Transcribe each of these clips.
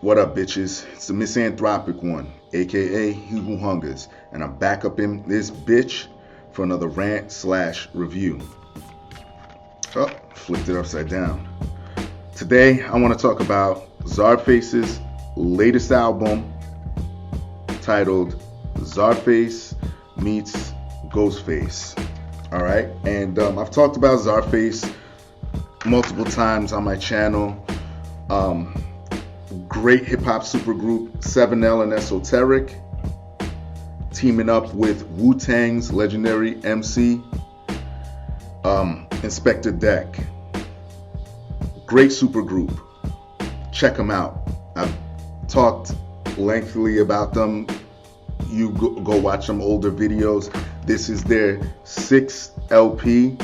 What up, bitches? It's the misanthropic one, aka He Who Hungers, and I'm back up in this bitch for another rant/review. Oh, flipped it upside down. Today, I want to talk about Czarface's latest album titled Czarface Meets Ghostface. All right, and I've talked about Czarface multiple times on my channel. Great hip-hop supergroup 7L and Esoteric, teaming up with Wu-Tang's legendary MC, Inspectah Deck. Great supergroup. Check them out. I've talked lengthily about them. You go watch some older videos. This is their 6th LP,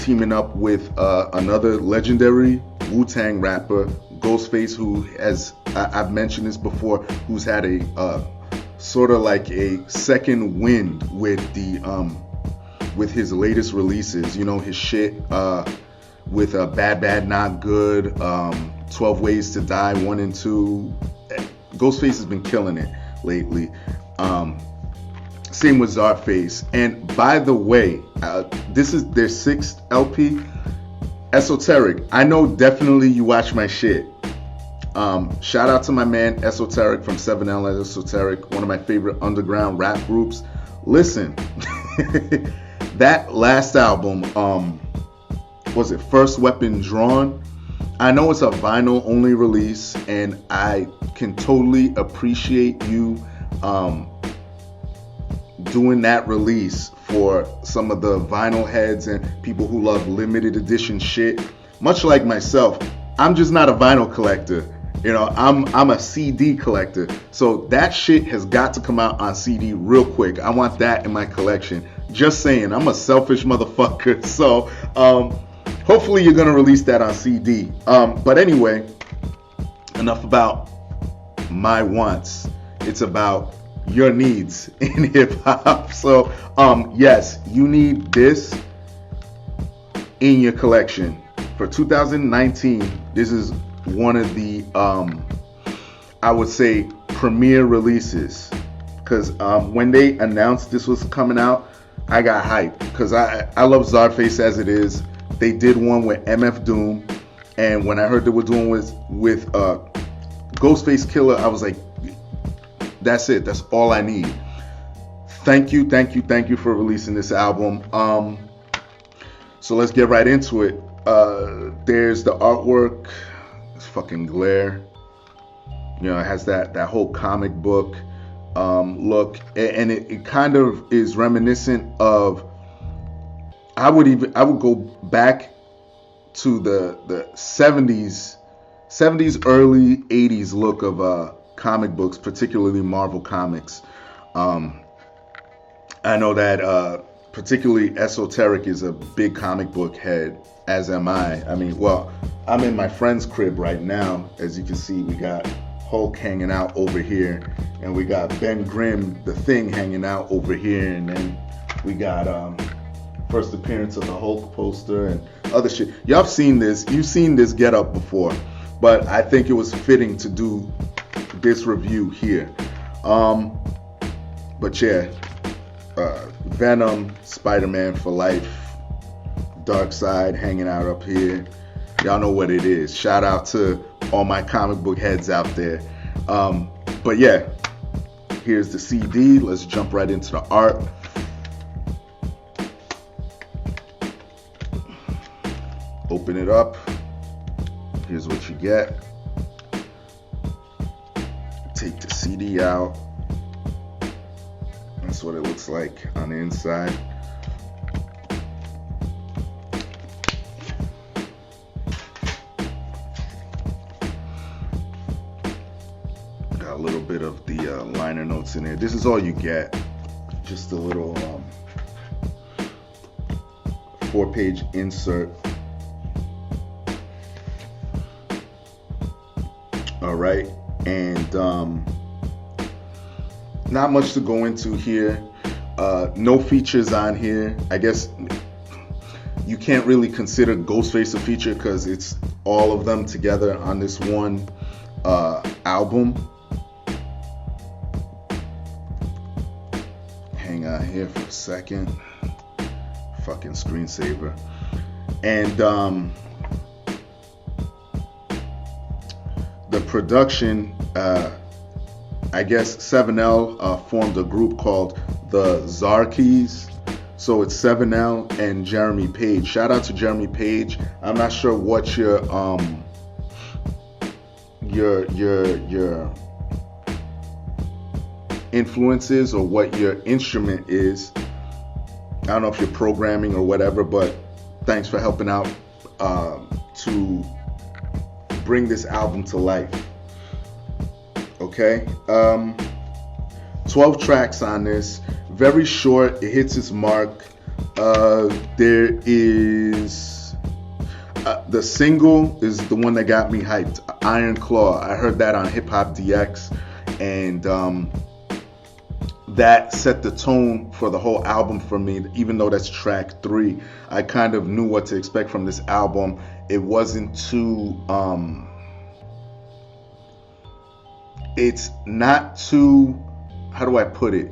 teaming up with another legendary Wu-Tang rapper, Ghostface, who, as I've mentioned this before, who's had a sort of like a second wind with the with his latest releases. You know, his shit with Bad Bad Not Good, 12 Ways to Die 1 and 2. Ghostface has been killing it lately. Same with Czarface. And by the way, this is their 6th LP. Esoteric, I know definitely you watch my shit. Shout out to my man Esoteric from 7L and Esoteric, one of my favorite underground rap groups. Listen, that last album, was it First Weapon Drawn? I know it's a vinyl only release, and I can totally appreciate you doing that release for some of the vinyl heads and people who love limited edition shit. Much like myself, I'm just not a vinyl collector. You know, I'm a CD collector. So that shit has got to come out on CD real quick. I want that in my collection. Just saying, I'm a selfish motherfucker. So hopefully you're gonna release that on CD. But anyway, enough about my wants. It's about your needs in hip hop. So yes, you need this in your collection for 2019. This is one of the I would say premier releases, because when they announced this was coming out, I got hyped because I love Czarface as it is. They did one with MF Doom, and when I heard they were doing with Ghostface Killah, I was like, that's it. That's all I need. Thank you for releasing this album. So let's get right into it. There's the artwork. It's fucking glare. You know, it has that whole comic book look, and it kind of is reminiscent of. I would go back to the 70s, early 80s look of comic books, particularly Marvel Comics. I know that particularly Esoteric is a big comic book head, as am I. I mean, well, I'm in my friend's crib right now. As you can see, we got Hulk hanging out over here, and we got Ben Grimm, the Thing, hanging out over here, and then we got first appearance of the Hulk poster and other shit. Y'all have seen this. You've seen this get up before, but I think it was fitting to do this review here. But yeah, Venom, Spider-Man for life, Darkseid hanging out up here. Y'all know what it is. Shout out to all my comic book heads out there. But yeah, here's the CD. Let's jump right into the art. Open it up. Here's what you get. Take the CD out. That's what it looks like on the inside. Got a little bit of the liner notes in there. This is all you get. Just a little 4-page insert. All right, and not much to go into here. No features on here. I guess you can't really consider Ghostface a feature because it's all of them together on this one album. Hang on here for a second. Fucking screensaver. And the production, I guess 7L formed a group called the Czarface. So it's 7L and Jeremy Page. Shout out to Jeremy Page. I'm not sure what your influence is or what your instrument is. I don't know if you're programming or whatever, but thanks for helping out to bring this album to life. Okay, 12 tracks on this, very short. It hits its mark. There is the single is the one that got me hyped, Iron Claw. I heard that on Hip Hop DX, and that set the tone for the whole album for me. Even though that's track 3, I kind of knew what to expect from this album. It wasn't too it's not too, how do I put it?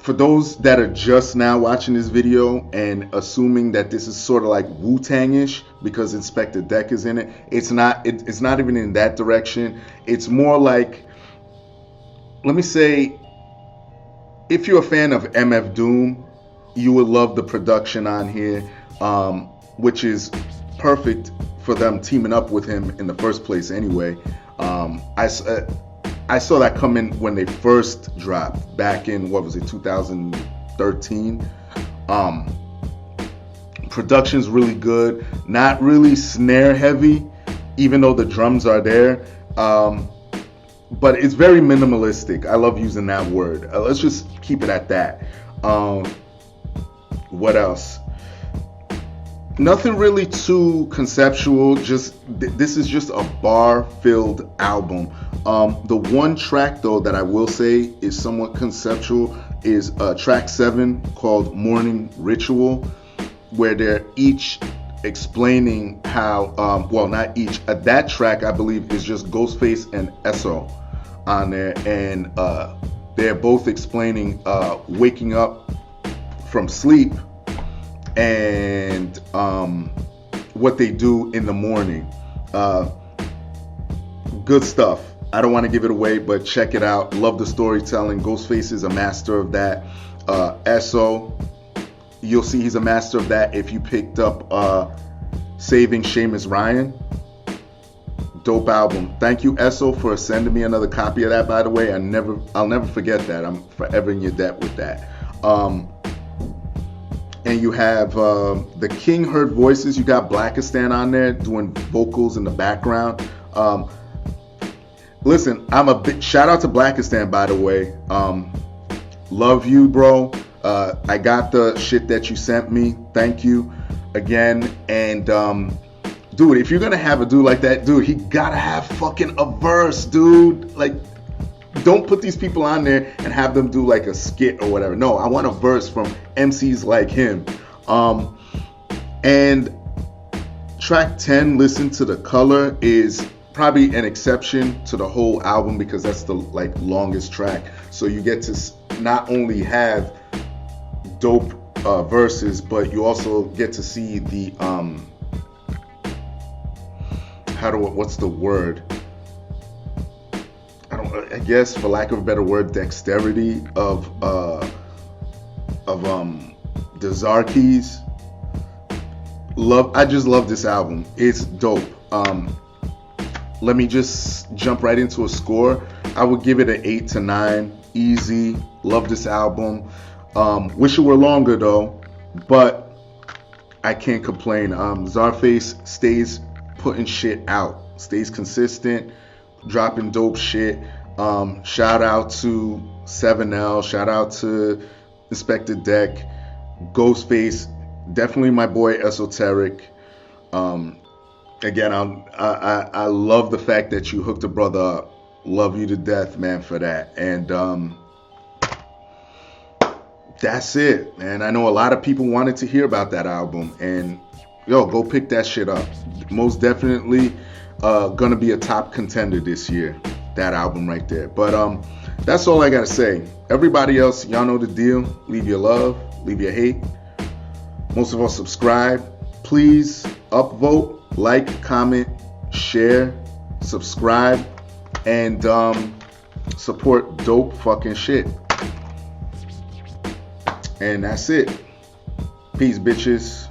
For those that are just now watching this video and assuming that this is sort of like Wu-Tang-ish because Inspectah Deck is in it, it's not even in that direction. It's more like, let me say, if you're a fan of MF Doom, you would love the production on here, which is perfect for them teaming up with him in the first place anyway. I saw that coming when they first dropped back in, what was it, 2013. Production's really good, not really snare heavy, even though the drums are there. But it's very minimalistic. I love using that word. Let's just keep it at that. What else? Nothing really too conceptual. Just this is just a bar-filled album. The one track though that I will say is somewhat conceptual is track 7 called Morning Ritual, where they're each explaining how, well, not each. That track I believe is just Ghostface and Eso on there, and they're both explaining waking up from sleep and what they do in the morning. Good stuff. I don't want to give it away, but check it out. Love the storytelling. Ghostface is a master of that. Eso, you'll see he's a master of that if you picked up Saving Seamus Ryan. Dope album. Thank you, Eso, for sending me another copy of that, by the way. I'll never forget that. I'm forever in your debt with that. And you have the King Heard Voices. You got Blackistan on there doing vocals in the background. Listen, I'm a big shout out to Blackistan, by the way. Love you, bro. I got the shit that you sent me. Thank you again. And dude, if you're gonna have a dude like that, dude, he gotta have fucking a verse, dude. Like, don't put these people on there and have them do like a skit or whatever. No, I want a verse from MCs like him. And track 10, Listen to the Color, is probably an exception to the whole album because that's the like longest track. So you get to not only have dope verses, but you also get to see the what's the word? I guess, for lack of a better word, dexterity of the Czarface. I just love this album. It's dope. Let me just jump right into a score. I would give it an 8 to 9. Easy. Love this album. Wish it were longer though, but I can't complain. Czarface stays putting shit out, stays consistent. dropping dope shit. Shout out to 7L, shout out to Inspectah Deck, Ghostface, definitely my boy Esoteric. Again, I love the fact that you hooked a brother up. Love you to death, man, for that. And that's it, man. I know a lot of people wanted to hear about that album, and yo, go pick that shit up. Most definitely gonna be a top contender this year, that album right there. But that's all I gotta say. Everybody else, y'all know the deal. Leave your love, leave your hate. Most of all, subscribe. Please upvote, like, comment, share, subscribe, and support dope fucking shit. And that's it. Peace, bitches.